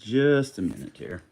just a minute here.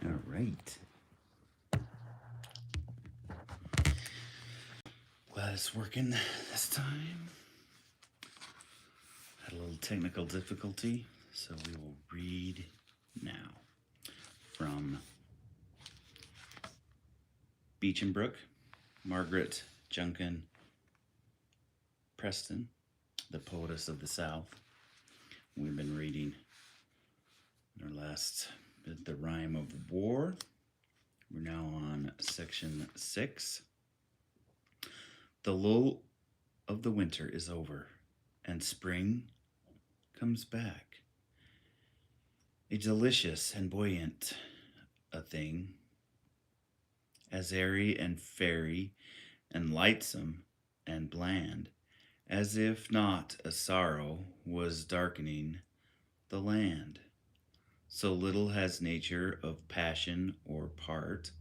All right. Glad it's working this time. Had a little technical difficulty, so we will read now from Beechenbrook, Margaret Junkin Preston, the Poetess of the South. We've been reading our last bit, The Rime of War. We're now on section 6. The lull of the winter is over, and spring comes back. A delicious and buoyant a thing, as airy and fairy and lightsome and bland, as if not a sorrow was darkening the land. So little has nature of passion or part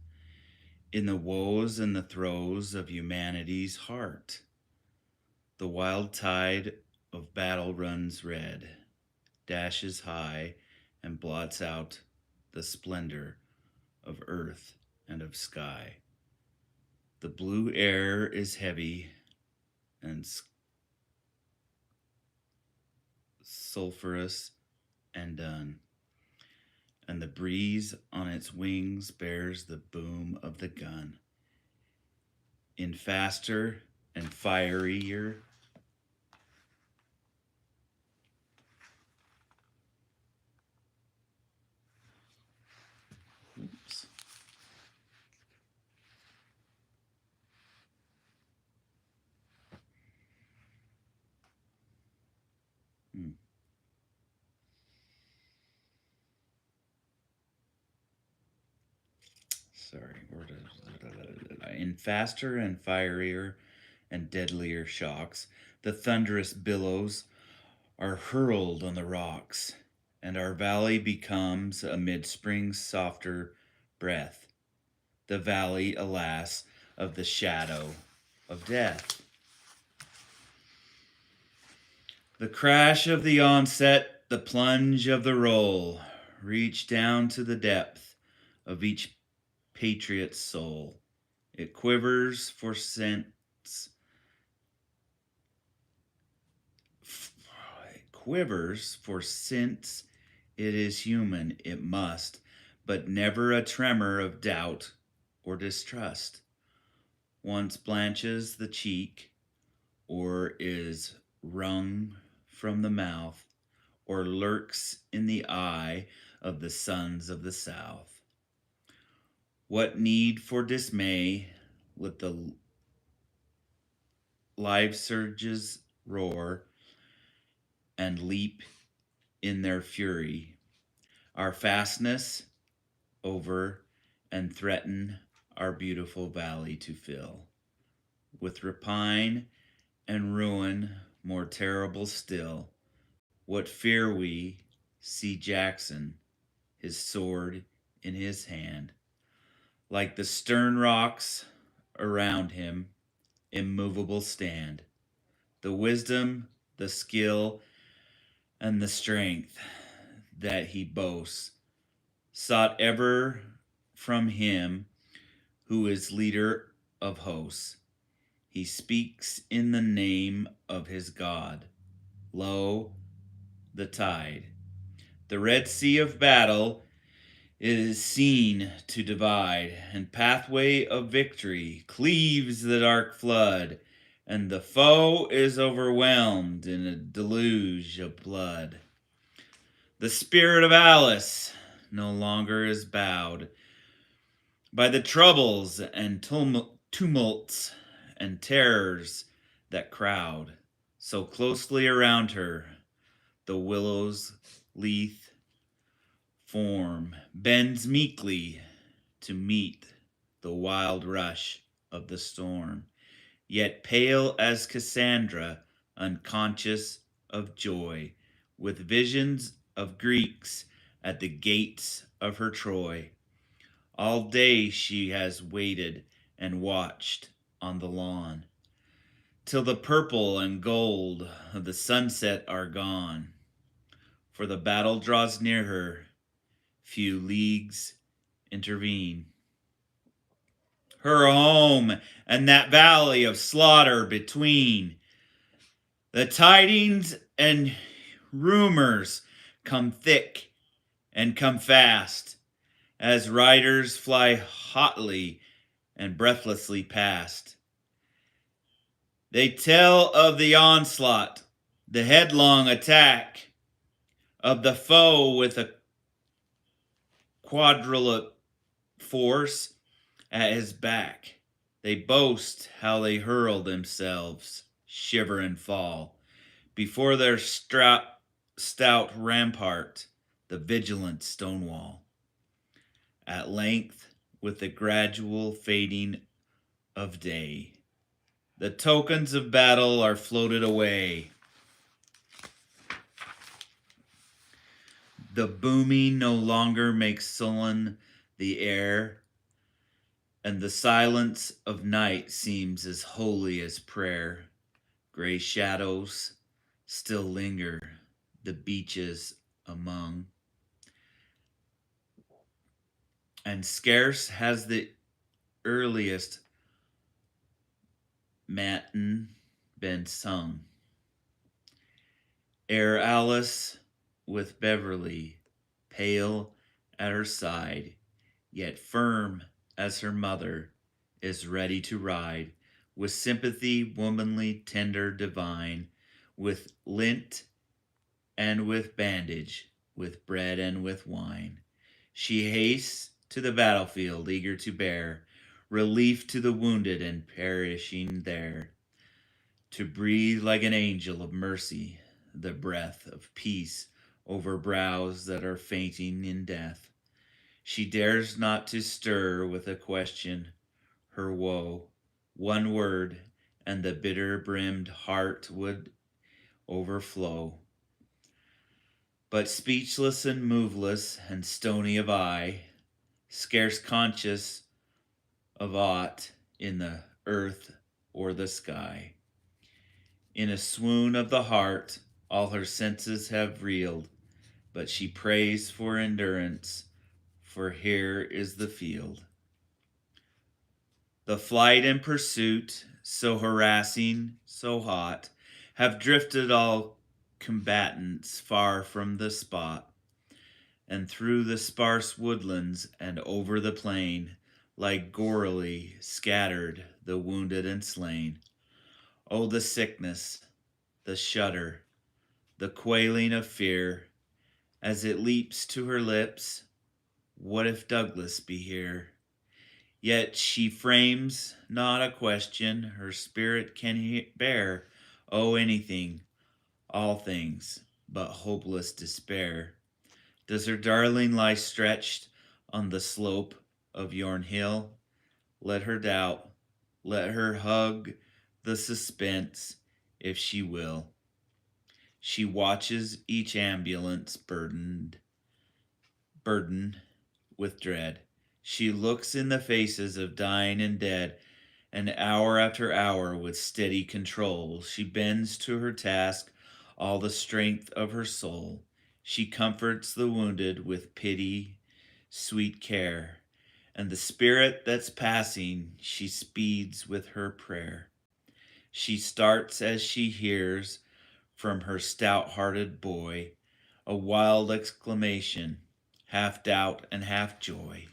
in the woes and the throes of humanity's heart. The wild tide of battle runs red, dashes high, and blots out the splendor of earth and of sky. The blue air is heavy and sulphurous and dun, and the breeze on its wings bears the boom of the gun. In faster and fierier oops. Sorry, in faster and fierier and deadlier shocks, the thunderous billows are hurled on the rocks, and our valley becomes, amid spring's softer breath, the valley, alas, of the shadow of death. The crash of the onset, the plunge of the roll, reach down to the depth of each patriot soul. It quivers for sense. It quivers for since it is human, it must, but never a tremor of doubt or distrust. Once blanches the cheek, or is wrung from the mouth, or lurks in the eye of the sons of the South. What need for dismay? Let the live surges roar and leap in their fury. Our fastness over and threaten our beautiful valley to fill with rapine and ruin more terrible still. What fear we see Jackson, his sword in his hand, like the stern rocks around him, immovable stand. The wisdom, the skill, and the strength that he boasts, sought ever from him who is leader of hosts. He speaks in the name of his God. Lo, the tide, the Red Sea of battle is seen to divide, and pathway of victory cleaves the dark flood, and the foe is overwhelmed in a deluge of blood. The spirit of Alice no longer is bowed by the troubles and tumults and terrors that crowd so closely around her. The willow's lithe form bends meekly to meet the wild rush of the storm, yet pale as Cassandra, unconscious of joy, with visions of Greeks at the gates of her Troy. All day she has waited and watched on the lawn, till the purple and gold of the sunset are gone. For the battle draws near her, few leagues intervene. Her home and that valley of slaughter between. The tidings and rumors come thick and come fast, as riders fly hotly and breathlessly past. They tell of the onslaught, the headlong attack of the foe with a quadrillate force at his back. They boast how they hurl themselves, shiver and fall, before their stout rampart, the vigilant Stonewall. At length, with the gradual fading of day, the tokens of battle are floated away. The booming no longer makes sullen the air, and the silence of night seems as holy as prayer. Gray shadows still linger the beaches among, and scarce has the earliest matin been sung, ere Alice with Beverly, pale at her side, yet firm as her mother, is ready to ride, with sympathy womanly, tender, divine, with lint and with bandage, with bread and with wine. She hastes to the battlefield, eager to bear relief to the wounded and perishing there, to breathe like an angel of mercy the breath of peace over brows that are fainting in death. She dares not to stir with a question her woe. One word, and the bitter-brimmed heart would overflow. But speechless and moveless and stony of eye, scarce conscious of aught in the earth or the sky. In a swoon of the heart, all her senses have reeled, but she prays for endurance, for here is the field. The flight and pursuit, so harassing, so hot, have drifted all combatants far from the spot, and through the sparse woodlands and over the plain, like gorily scattered the wounded and slain. Oh, the sickness, the shudder, the quailing of fear, as it leaps to her lips, what if Douglas be here? Yet she frames not a question, her spirit can bear, oh, anything, all things, but hopeless despair. Does her darling lie stretched on the slope of yon hill? Let her doubt, let her hug the suspense, if she will. She watches each ambulance burden with dread. She looks in the faces of dying and dead, and hour after hour with steady control she bends to her task all the strength of her soul. She comforts the wounded with pity, sweet care, and the spirit that's passing she speeds with her prayer. She starts as she hears from her stout-hearted boy a wild exclamation, half doubt and half joy.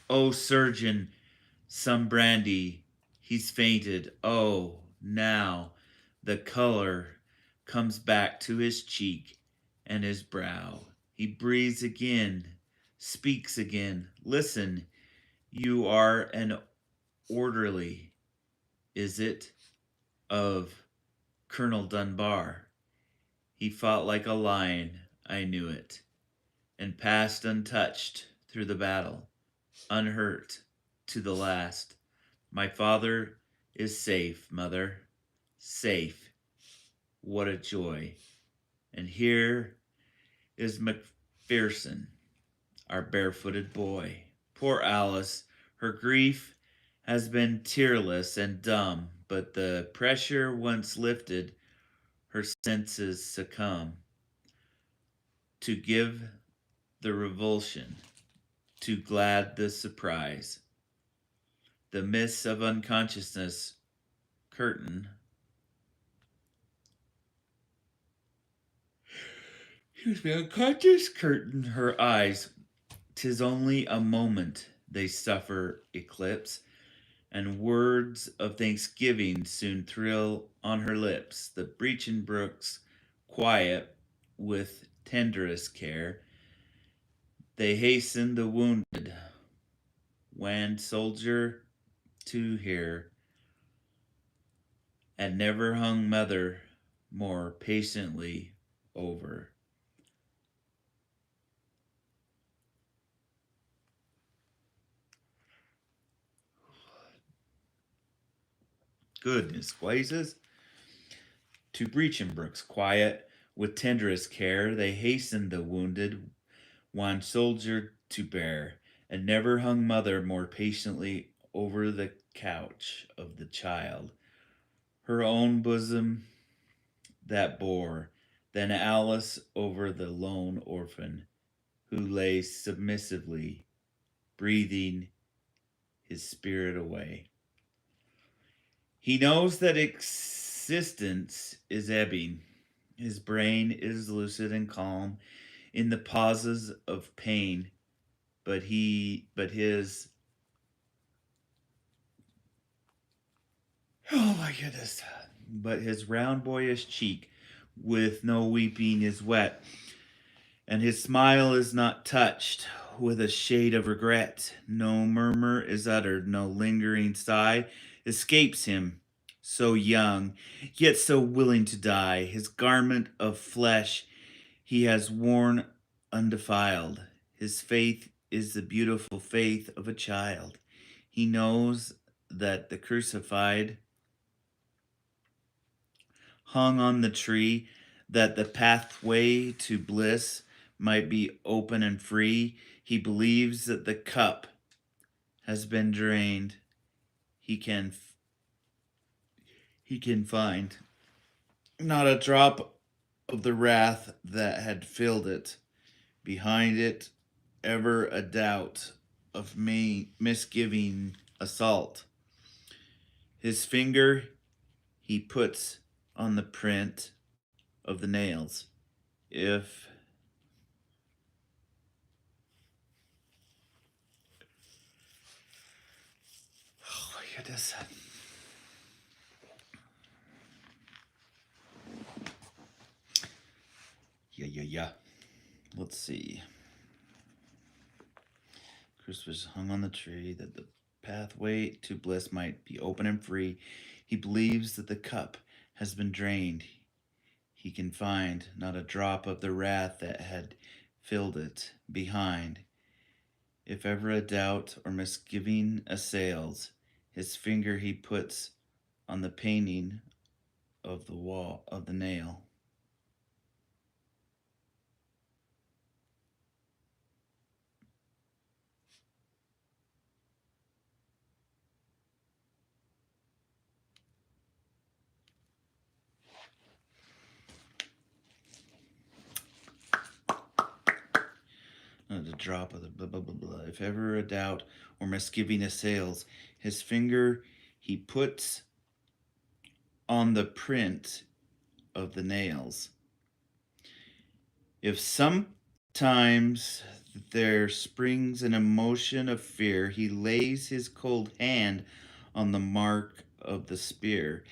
Oh, surgeon, some brandy, he's fainted. Oh, now the color comes back to his cheek and his brow. He breathes again, speaks again. Listen, you are an orderly, is it, of Colonel Dunbar? He fought like a lion, I knew it, and passed untouched through the battle, unhurt to the last. My father is safe, mother, safe. What a joy. And here is Macpherson, our barefooted boy. Poor Alice, her grief has been tearless and dumb, but the pressure once lifted, her senses succumb to give the revulsion, to glad the surprise. The mists of unconsciousness curtain. Unconscious curtain her eyes. 'Tis only a moment they suffer eclipse, and words of thanksgiving soon thrill on her lips. The breaching brooks quiet with tenderest care. They hasten the wounded wan soldier to hear, and never hung mother more patiently over. Goodness gracious. To breaching brooks quiet with tenderest care, they hastened the wounded wan soldier to bear, and never hung mother more patiently over the couch of the child, her own bosom that bore, than Alice over the lone orphan, who lay submissively breathing his spirit away. He knows that existence is ebbing. His brain is lucid and calm in the pauses of pain, but his oh my goodness. But his round boyish cheek with no weeping is wet, and his smile is not touched with a shade of regret. No murmur is uttered, no lingering sigh escapes him, so young, yet so willing to die. His garment of flesh he has worn undefiled. His faith is the beautiful faith of a child. He knows that the crucified hung on the tree, that the pathway to bliss might be open and free. He believes that the cup has been drained. He can find not a drop of the wrath that had filled it. Behind it, ever a doubt of misgiving assault. His finger he puts on the print of the nails. If oh my goodness. Yeah. Let's see. Christmas hung on the tree that the pathway to bliss might be open and free. He believes that the cup has been drained. He can find not a drop of the wrath that had filled it behind. If ever a doubt or misgiving assails, his finger he puts on the painting of the wall of the nail. The drop of the blah blah blah blah. If ever a doubt or misgiving assails, his finger he puts on the print of the nails. If sometimes there springs an emotion of fear, he lays his cold hand on the mark of the spear.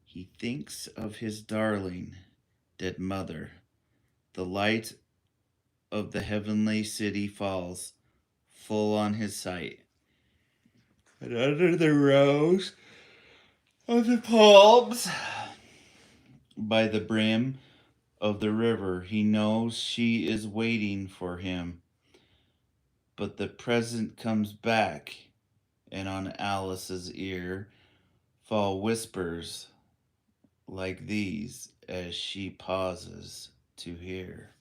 He thinks of his darling, dead mother. The light of the heavenly city falls full on his sight. And under the rose of the palms, by the brim of the river, he knows she is waiting for him. But the present comes back, and on Alice's ear fall whispers like these as she pauses to hear.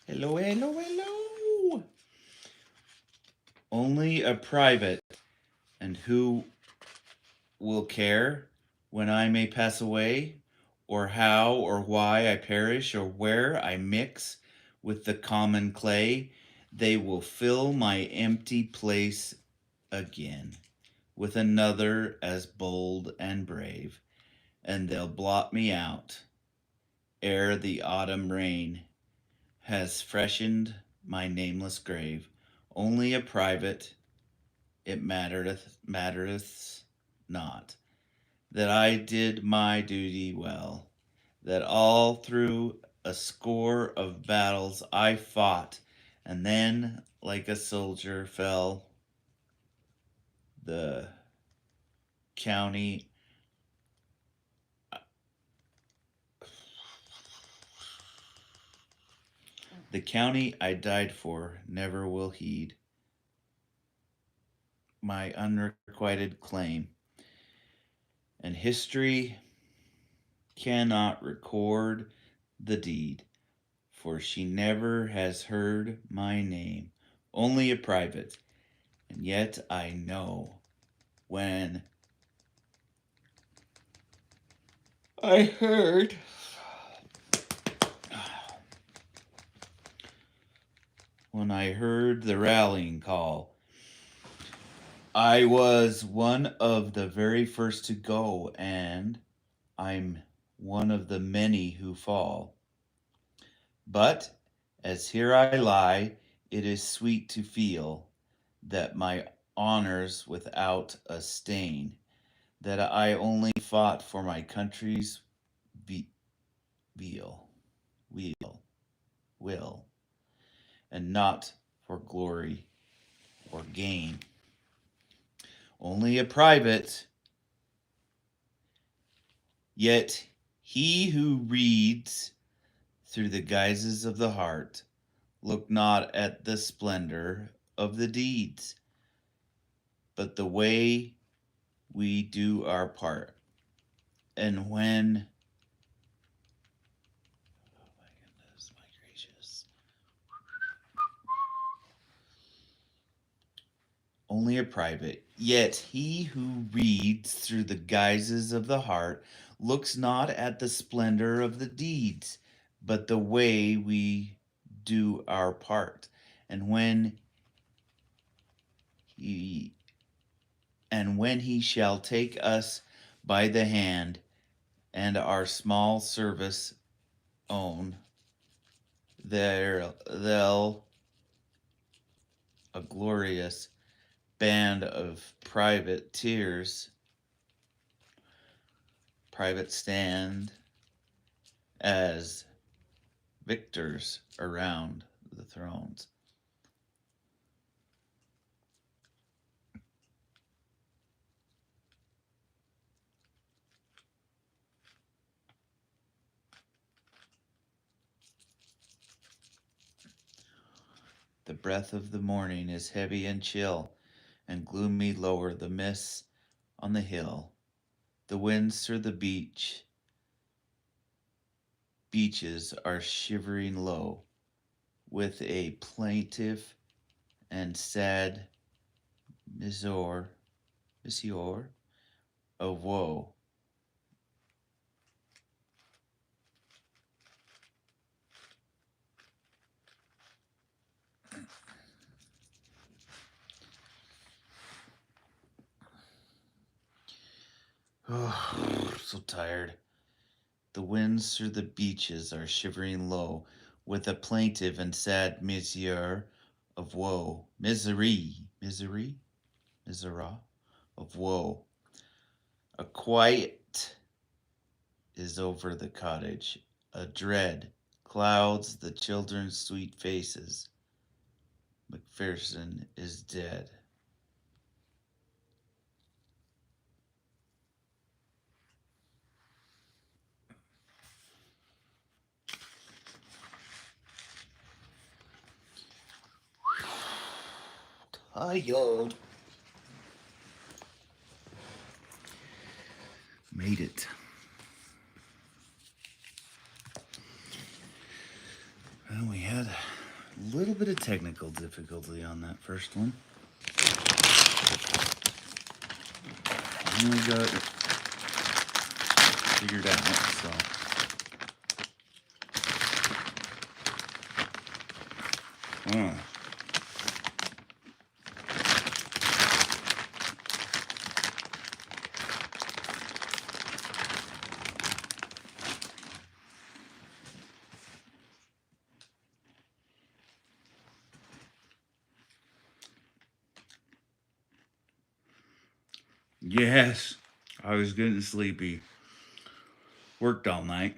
Hello, hello, hello. Only a private, and who will care when I may pass away, or how or why I perish, or where I mix with the common clay? They will fill my empty place again with another as bold and brave, and they'll blot me out ere the autumn rain has freshened my nameless grave. Only a private, it mattereth not that I did my duty well, that all through a score of battles I fought, and then like a soldier fell. The county I died for never will heed my unrequited claim, and history cannot record the deed, for she never has heard my name. Only a private, and yet I know when I heard the rallying call. I was one of the very first to go, and I'm one of the many who fall. But as here I lie, it is sweet to feel that my honor's without a stain, that I only fought for my country's will, and not for glory or gain. Only a private, yet he who reads through the guises of the heart, look not at the splendor of the deeds, but the way we do our part. And when, oh my goodness, my gracious, only a private, yet he who reads through the guises of the heart looks not at the splendor of the deeds, but the way we do our part. And when And when he shall take us by the hand, and our small service own, they'll a glorious band of private stand as victors around the thrones. The breath of the morning is heavy and chill, and gloomy lower the mists on the hill. The winds through the beaches are shivering low, with a plaintive and sad misor of woe. Oh, so tired. The winds through the beaches are shivering low, with a plaintive and sad misere of woe. Misera of woe. A quiet is over the cottage. A dread clouds the children's sweet faces. Macpherson is dead. Tired. Made it. Well, we had a little bit of technical difficulty on that first one. And we got it figured out, so. Oh. Yes, I was getting sleepy. Worked all night.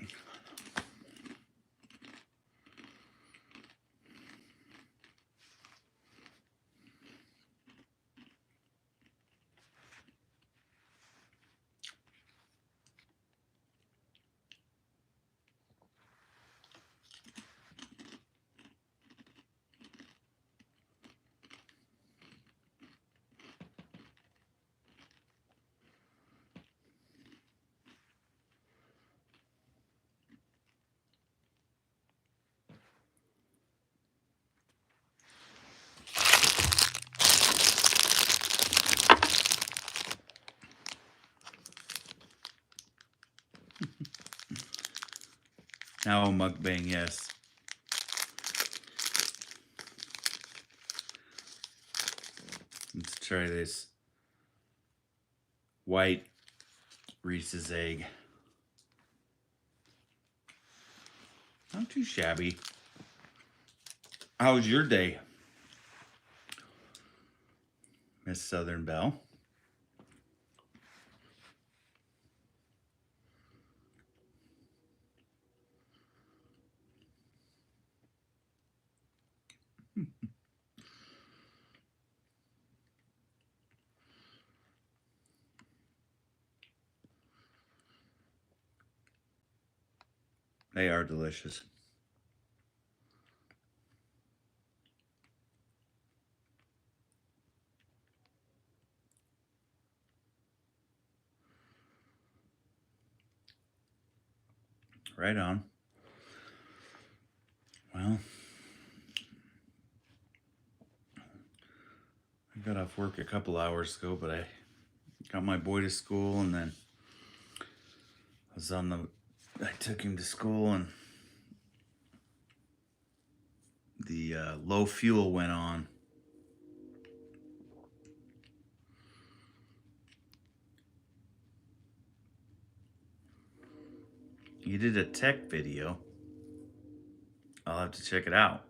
Now a mukbang, yes. Let's try this white Reese's egg. Not too shabby. How was your day, Miss Southern Belle? They are delicious. Right on. Well, I got off work a couple hours ago, but I got my boy to school, and then I took him to school, and the low fuel went on. He did a tech video. I'll have to check it out.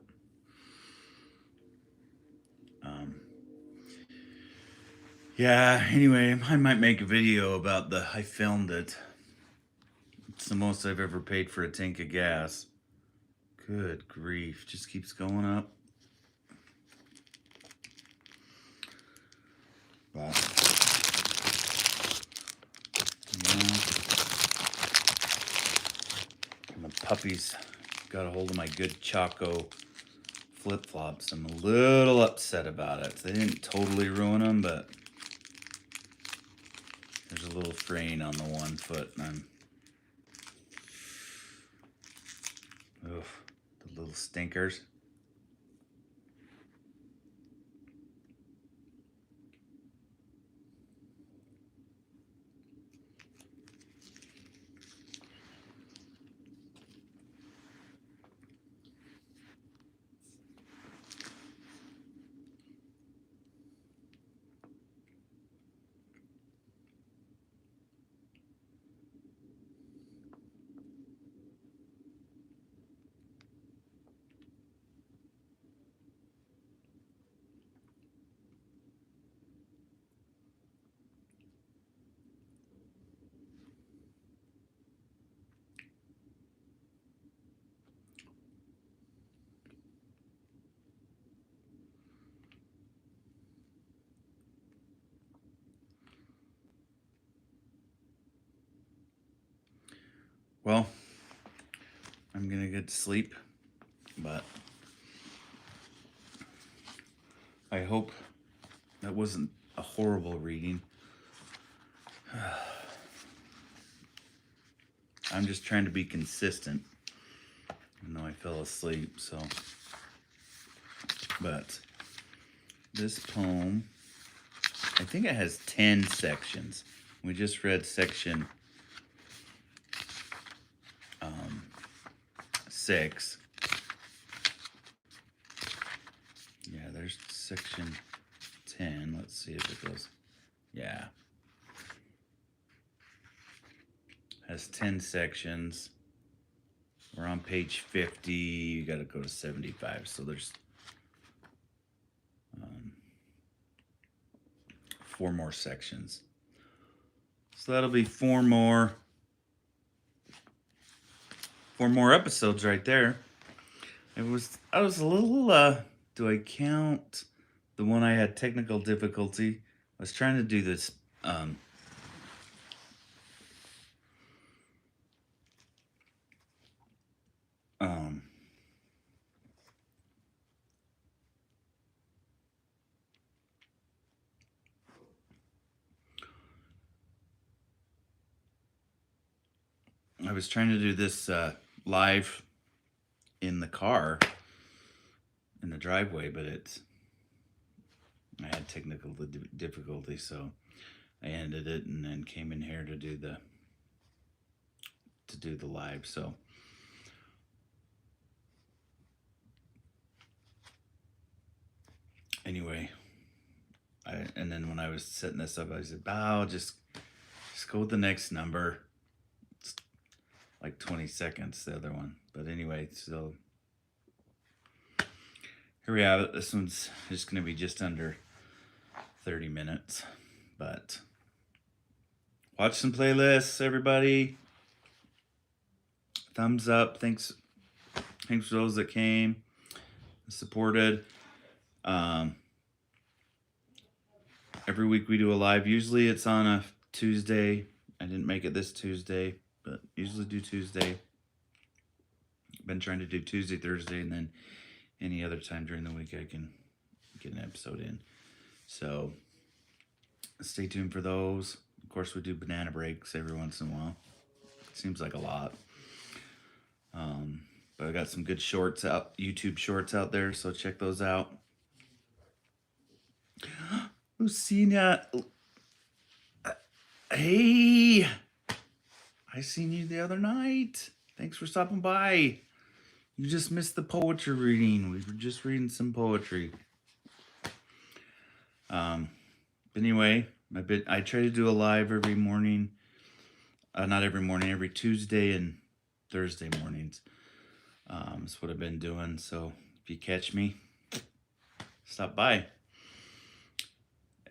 Yeah, anyway, I might make a video about I filmed it. It's the most I've ever paid for a tank of gas. Good grief, just keeps going up. Wow. Yeah. And the puppies got a hold of my good Choco flip-flops. I'm a little upset about it. They didn't totally ruin them, but there's a little fraying on the one foot, and the little stinkers. Well, I'm gonna get to sleep, but I hope that wasn't a horrible reading. I'm just trying to be consistent, even though I fell asleep, so. But this poem, I think it has 10 sections. We just read section 6. Yeah, there's section 10. Let's see if it goes. Yeah. Has 10 sections. We're on page 50. You got to go to 75. So there's 4 more sections. So that'll be 4 more episodes right there. I was a little do I count the one I had technical difficulty? I was trying to do this live in the car in the driveway, but I had technical difficulty, so I ended it and then came in here to do the live. So anyway, and then when I was setting this up, I said, "I'll just go with the next number." It's like 20 seconds, the other one. But anyway, so here we have it. This one's just going to be just under 30 minutes. But watch some playlists, everybody. Thumbs up. Thanks for those that came, supported. Every week we do a live. Usually it's on a Tuesday. I didn't make it this Tuesday, but usually do Tuesday. Been trying to do Tuesday, Thursday, and then any other time during the week I can get an episode in. So stay tuned for those. Of course, we do banana breaks every once in a while. Seems like a lot. But I got some good shorts out, YouTube shorts out there, so check those out. Lucina, hey, I seen you the other night. Thanks for stopping by. You just missed the poetry reading. We were just reading some poetry. But anyway, I try to do a live every morning. Not every morning, every Tuesday and Thursday mornings. That's what I've been doing. So if you catch me, stop by.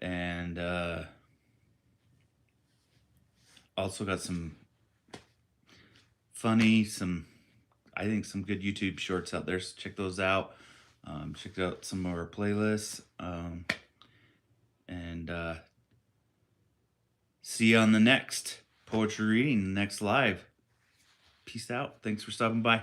And also got some funny, I think some good YouTube shorts out there. So check those out. Check out some of our playlists. And see you on the next poetry reading, the next live. Peace out. Thanks for stopping by.